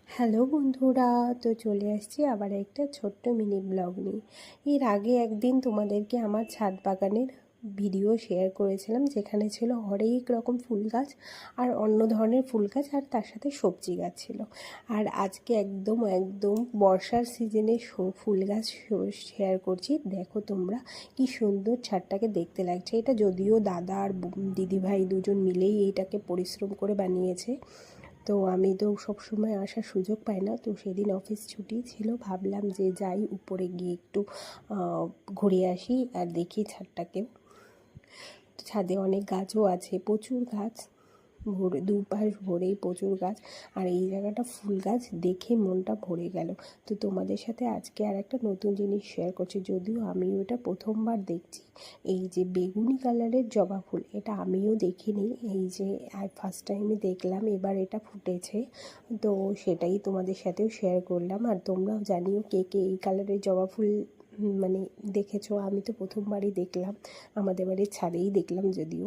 Hello বন্ধুরা, তো চলে আসছি আবার একটা ছোট্ট মিনি ব্লগ নিয়ে। এর আগে একদিন তোমাদেরকে আমার ছাদ বাগানের ভিডিও শেয়ার করেছিলাম, যেখানে ছিল হরেক রকম ফুল গাছ আর অন্য ধরনের ফুল গাছ, আর তার সাথে সবজি গাছ ছিল। আর আজকে একদম একদম বর্ষার সিজনে ফুল গাছ শেয়ার করছি। দেখো তোমরা কি সুন্দর ছাদটাকে দেখতে লাগছে। এটা যদিও দাদা আর দিদিভাই দুজন মিলেই এইটাকে পরিশ্রম করে বানিয়েছে। তো আমি তো সব সময় আসার সুযোগ পাই না, তো সেদিন অফিস ছুটি ছিল, ভাবলাম যে যাই উপরে গিয়ে একটু ঘুরে আসি আর দেখি ছাদটাকেও। ছাদে অনেক গাছও আছে, প্রচুর গাছ, ভরে দুপাশ ভরেই প্রচুর গাছ। আর এই জায়গাটা ফুল গাছ দেখে মনটা ভরে গেল। তো তোমাদের সাথে আজকে আর একটা নতুন জিনিস শেয়ার করছি, যদিও আমি ওটা প্রথমবার দেখছি। এই যে বেগুনি কালারের জবা ফুল, এটা আমিও দেখিনি, এই যে ফার্স্ট টাইমে দেখলাম, এবার এটা ফুটেছে। তো সেটাই তোমাদের সাথেও শেয়ার করলাম। আর তোমরাও জানিও কে কে এই কালারের জবা ফুল মানে দেখেছো। আমি তো প্রথমবারই দেখলাম, আমাদের বাড়ির ছাদেই দেখলাম যদিও।